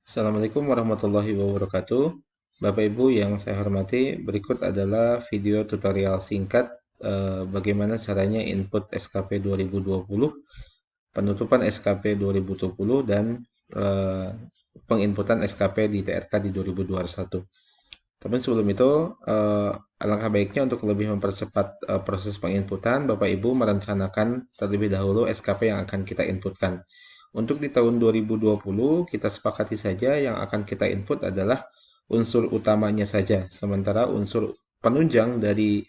Assalamualaikum warahmatullahi wabarakatuh. Bapak Ibu yang saya hormati, berikut adalah video tutorial singkat bagaimana caranya input SKP 2020, penutupan SKP 2020, dan eh, penginputan SKP di TRK di 2021. Tapi sebelum itu, alangkah baiknya untuk lebih mempercepat proses penginputan, Bapak Ibu merencanakan terlebih dahulu SKP yang akan kita inputkan. Untuk di tahun 2020, kita sepakati saja yang akan kita input adalah unsur utamanya saja, sementara unsur penunjang dari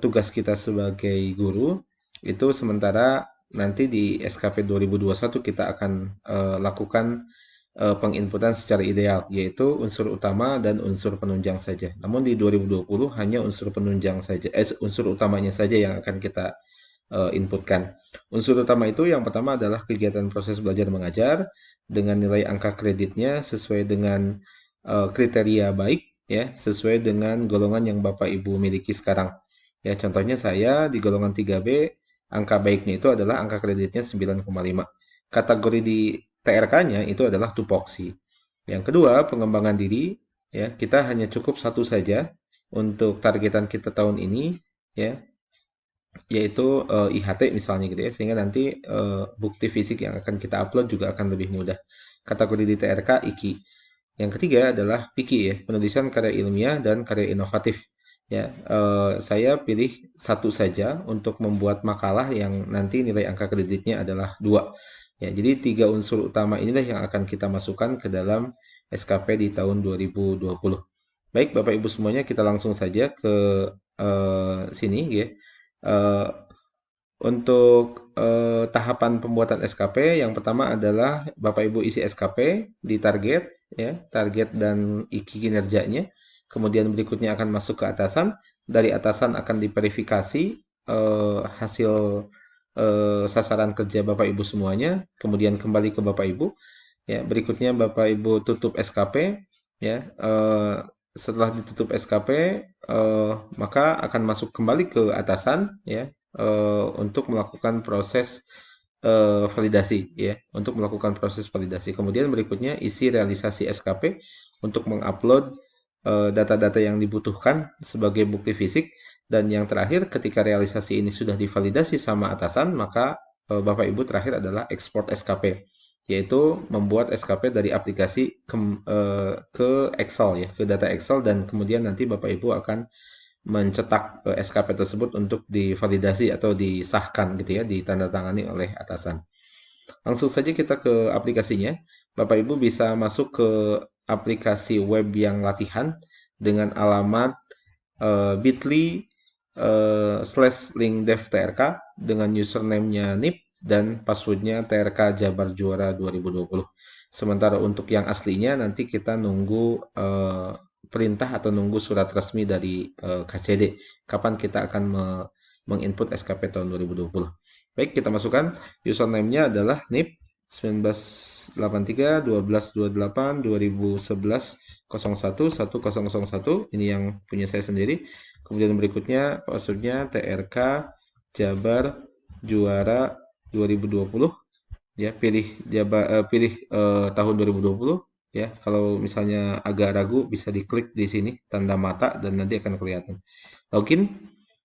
tugas kita sebagai guru itu sementara nanti di SKP 2021 kita akan lakukan penginputan secara ideal, yaitu unsur utama dan unsur penunjang saja. Namun di 2020 hanya unsur penunjang saja, unsur utamanya saja yang akan kita inputkan. Unsur utama itu yang pertama adalah kegiatan proses belajar mengajar dengan nilai angka kreditnya sesuai dengan kriteria baik, ya, sesuai dengan golongan yang Bapak Ibu miliki sekarang. Ya, contohnya saya di golongan 3B, angka baiknya itu adalah angka kreditnya 9,5. Kategori di TRK-nya itu adalah tupoksi. Yang kedua, pengembangan diri, ya, kita hanya cukup satu saja untuk targetan kita tahun ini, ya, yaitu IHT misalnya gitu ya, sehingga nanti bukti fisik yang akan kita upload juga akan lebih mudah. Kategori di TRK IKI. Yang ketiga adalah PIKI ya, penulisan karya ilmiah dan karya inovatif. Ya, saya pilih satu saja untuk membuat makalah yang nanti nilai angka kreditnya adalah 2. Ya, jadi tiga unsur utama inilah yang akan kita masukkan ke dalam SKP di tahun 2020. Baik, Bapak Ibu semuanya, kita langsung saja ke sini ya. Eh, untuk tahapan pembuatan SKP, yang pertama adalah Bapak Ibu isi SKP di target, ya, target dan IKI kinerjanya. Kemudian berikutnya akan masuk ke atasan. Dari atasan akan diverifikasi hasil sasaran kerja Bapak Ibu semuanya. Kemudian kembali ke Bapak Ibu. Ya, berikutnya Bapak Ibu tutup SKP. Ya, setelah ditutup SKP, maka akan masuk kembali ke atasan. Ya, untuk melakukan proses validasi ya, untuk melakukan proses validasi. Kemudian berikutnya isi realisasi SKP untuk mengupload data-data yang dibutuhkan sebagai bukti fisik, dan yang terakhir ketika realisasi ini sudah divalidasi sama atasan, maka Bapak Ibu terakhir adalah ekspor SKP, yaitu membuat SKP dari aplikasi ke Excel ya, ke data Excel, dan kemudian nanti Bapak Ibu akan mencetak SKP tersebut untuk divalidasi atau disahkan gitu ya, ditandatangani oleh atasan. Langsung saja kita ke aplikasinya. Bapak Ibu bisa masuk ke aplikasi web yang latihan dengan alamat bit.ly /linkdevtrk dengan username-nya NIP dan passwordnya TRK Jabar Juara 2020. Sementara untuk yang aslinya nanti kita nunggu perintah atau nunggu surat resmi dari KCD kapan kita akan menginput SKP tahun 2020. Baik, kita masukkan username-nya adalah NIP 1983 1228 2011 01 1001. Ini yang punya saya sendiri. Kemudian berikutnya passwordnya TRK Jabar Juara 2020. Ya, pilih tahun 2020 ya. Kalau misalnya agak ragu bisa diklik di sini tanda mata dan nanti akan kelihatan. Login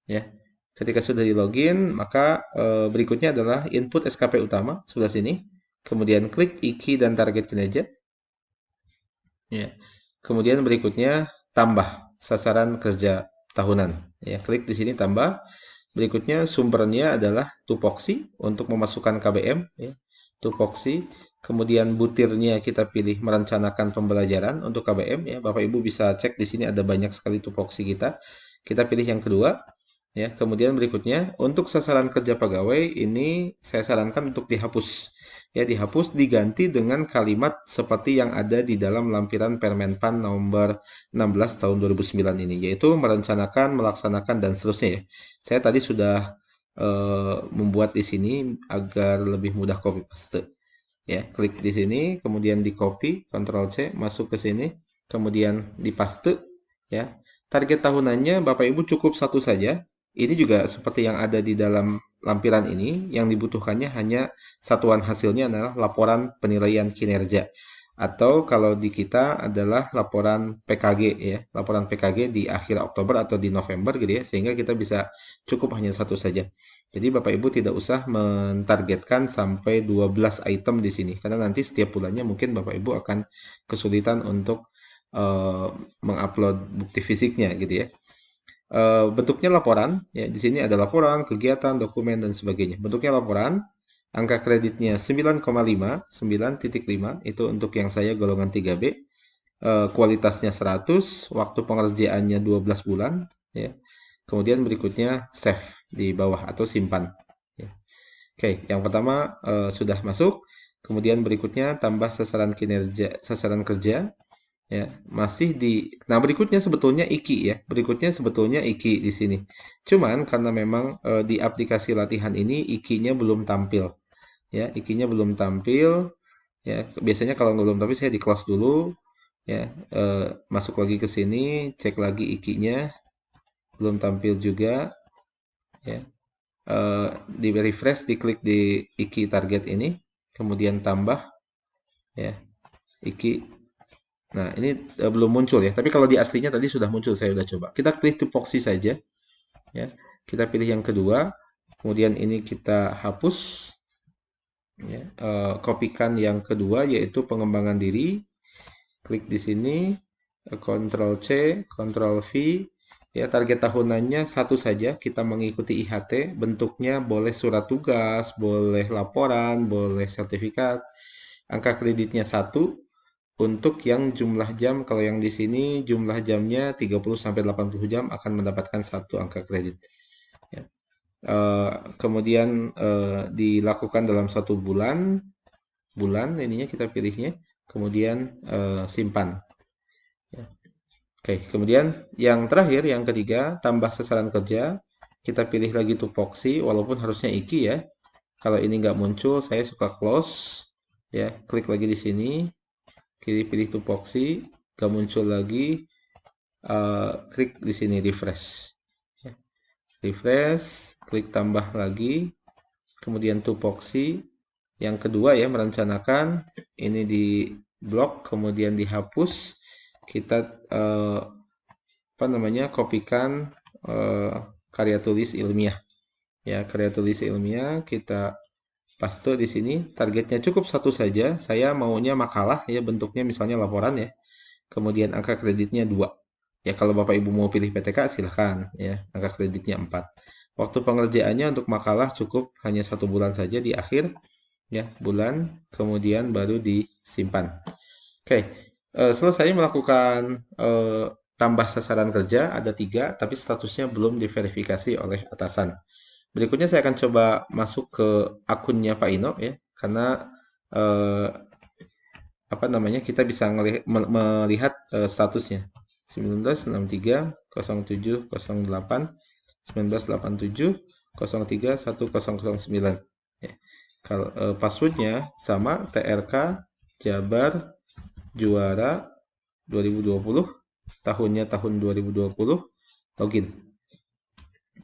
ya. Ketika sudah di login, maka berikutnya adalah input SKP utama sebelah sini. Kemudian klik IKI dan target kinerja. Ya. Kemudian berikutnya tambah sasaran kerja tahunan. Ya, klik di sini tambah. Berikutnya sumbernya adalah tupoksi untuk memasukkan KBM. Ya. Tupoksi. Kemudian butirnya kita pilih merencanakan pembelajaran untuk KBM. Ya, Bapak Ibu bisa cek di sini ada banyak sekali tupoksi kita. Kita pilih yang kedua. Ya, kemudian berikutnya untuk sasaran kerja pegawai ini saya sarankan untuk dihapus. Ya, dihapus diganti dengan kalimat seperti yang ada di dalam lampiran Permenpan nomor 16 tahun 2009 ini, yaitu merencanakan, melaksanakan dan seterusnya ya. Saya tadi sudah membuat di sini agar lebih mudah copy paste. Ya, klik di sini, kemudian di copy, Ctrl C, masuk ke sini, kemudian di paste ya. Target tahunannya Bapak Ibu cukup satu saja. Ini juga seperti yang ada di dalam lampiran ini, yang dibutuhkannya hanya satuan hasilnya adalah laporan penilaian kinerja. Atau kalau di kita adalah laporan PKG ya, laporan PKG di akhir Oktober atau di November gitu ya, sehingga kita bisa cukup hanya satu saja. Jadi Bapak Ibu tidak usah mentargetkan sampai 12 item di sini, karena nanti setiap bulannya mungkin Bapak Ibu akan kesulitan untuk mengupload bukti fisiknya gitu ya. Bentuknya laporan, ya di sini ada laporan, kegiatan, dokumen dan sebagainya. Bentuknya laporan, angka kreditnya 9,5, 9,5 itu untuk yang saya golongan 3B. Kualitasnya 100, waktu pengerjaannya 12 bulan, ya. Kemudian berikutnya save di bawah atau simpan. Ya. Oke, yang pertama sudah masuk. Kemudian berikutnya tambah sasaran kinerja, sasaran kerja ya masih di nah berikutnya sebetulnya IKI ya berikutnya sebetulnya IKI di sini cuman karena memang di aplikasi latihan ini IKI-nya belum tampil ya IKI-nya belum tampil ya biasanya kalau belum tampil saya di close dulu ya masuk lagi ke sini cek lagi IKI-nya belum tampil juga ya di refresh diklik di IKI target ini kemudian tambah ya IKI. Nah, ini belum muncul ya. Tapi kalau di aslinya tadi sudah muncul, saya sudah coba. Kita klik tupoksi saja, ya. Kita pilih yang kedua, kemudian ini kita hapus, ya. Kopikan yang kedua yaitu pengembangan diri. Klik di sini, Ctrl C, Ctrl V. Ya, target tahunannya satu saja. Kita mengikuti IHT. Bentuknya boleh surat tugas, boleh laporan, boleh sertifikat. Angka kreditnya satu. Untuk yang jumlah jam, kalau yang di sini jumlah jamnya 30 sampai 80 jam akan mendapatkan satu angka kredit. Ya. Kemudian dilakukan dalam satu bulan, ininya kita pilihnya, kemudian simpan. Ya. Oke, kemudian yang terakhir, yang ketiga, tambah sasaran kerja. Kita pilih lagi tupoksi, walaupun harusnya IKI ya. Kalau ini nggak muncul, saya suka close. Ya, klik lagi di sini. Pilih tupoksi, gak muncul lagi, klik di sini refresh. Ya. Refresh, klik tambah lagi, kemudian tupoksi. Yang kedua ya merencanakan ini di blok, kemudian dihapus. Kita apa namanya kopikan karya tulis ilmiah. Ya karya tulis ilmiah kita paste di sini. Targetnya cukup satu saja. Saya maunya makalah ya bentuknya misalnya laporan ya. Kemudian angka kreditnya 2. Ya kalau Bapak Ibu mau pilih PTK silahkan ya. Angka kreditnya 4. Waktu pengerjaannya untuk makalah cukup hanya 1 bulan saja di akhir ya, bulan kemudian baru disimpan. Oke. Selesai melakukan tambah sasaran kerja ada 3 tapi statusnya belum diverifikasi oleh atasan. Berikutnya saya akan coba masuk ke akunnya Pak Ino ya, karena apa namanya kita bisa melihat statusnya 19630708 1987 03 1009 ya. Kalau passwordnya sama TRK Jabar Juara 2020 tahunnya tahun 2020 login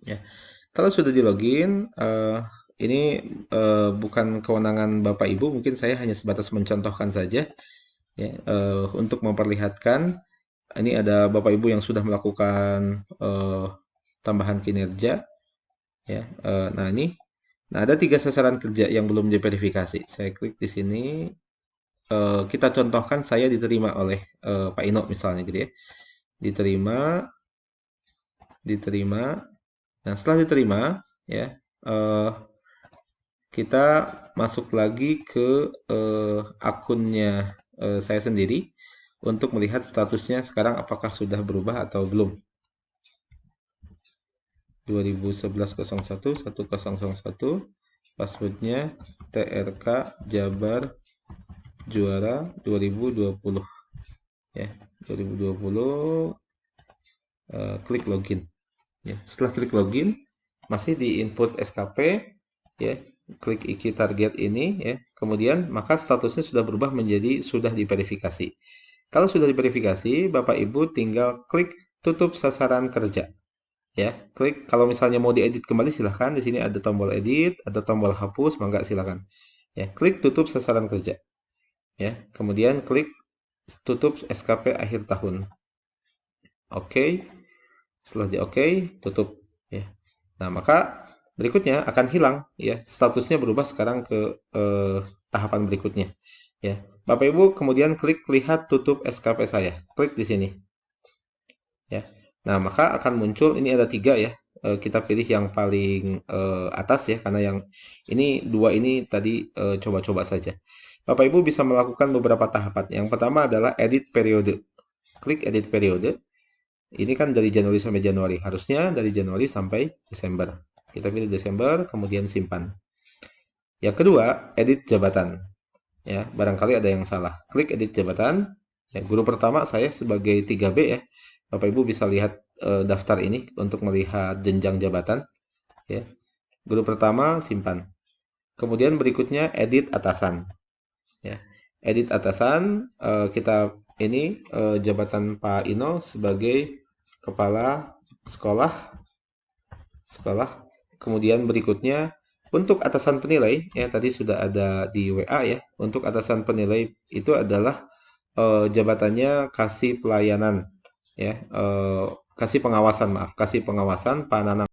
ya. Kalau sudah di login ini bukan kewenangan Bapak Ibu, mungkin saya hanya sebatas mencontohkan saja ya, untuk memperlihatkan ini ada Bapak Ibu yang sudah melakukan tambahan kinerja ya. Nah ini, nah ada 3 sasaran kerja yang belum diverifikasi. Saya klik di sini, kita contohkan saya diterima oleh Pak Ino misalnya gitu ya. Diterima, diterima. Nah setelah diterima ya. Kita masuk lagi ke akunnya saya sendiri untuk melihat statusnya sekarang apakah sudah berubah atau belum. 2011 01 1001 passwordnya TRK Jabar Juara 2020 ya 2020 klik login ya. Setelah klik login masih di input SKP ya klik IKI target ini ya kemudian maka statusnya sudah berubah menjadi sudah diverifikasi. Kalau sudah diverifikasi Bapak Ibu tinggal klik tutup sasaran kerja ya klik. Kalau misalnya mau diedit kembali silahkan, di sini ada tombol edit, ada tombol hapus, mangga silahkan ya klik tutup sasaran kerja ya. Kemudian klik tutup SKP akhir tahun. Oke. Setelah di oke, tutup ya. Nah, maka berikutnya akan hilang ya. Statusnya berubah sekarang ke tahapan berikutnya ya. Bapak Ibu kemudian klik lihat tutup SKP saya. Klik di sini ya. Nah, maka akan muncul ini ada 3 ya. Kita pilih yang paling atas ya karena yang ini dua ini tadi coba-coba saja. Bapak Ibu bisa melakukan beberapa tahapan. Yang pertama adalah edit periode. Klik edit periode. Ini kan dari Januari sampai Januari. Harusnya dari Januari sampai Desember. Kita pilih Desember, kemudian simpan. Yang kedua, edit jabatan. Ya, barangkali ada yang salah. Klik edit jabatan. Ya, guru pertama saya sebagai 3B ya. Bapak Ibu bisa lihat daftar ini untuk melihat jenjang jabatan. Ya. Guru pertama simpan. Kemudian berikutnya edit atasan. Ya. Edit atasan kita ini jabatan Pak Ino sebagai kepala sekolah. Kemudian berikutnya untuk atasan penilai ya tadi sudah ada di WA ya. Untuk atasan penilai itu adalah jabatannya kasih pelayanan ya kasih pengawasan Pak Nanang.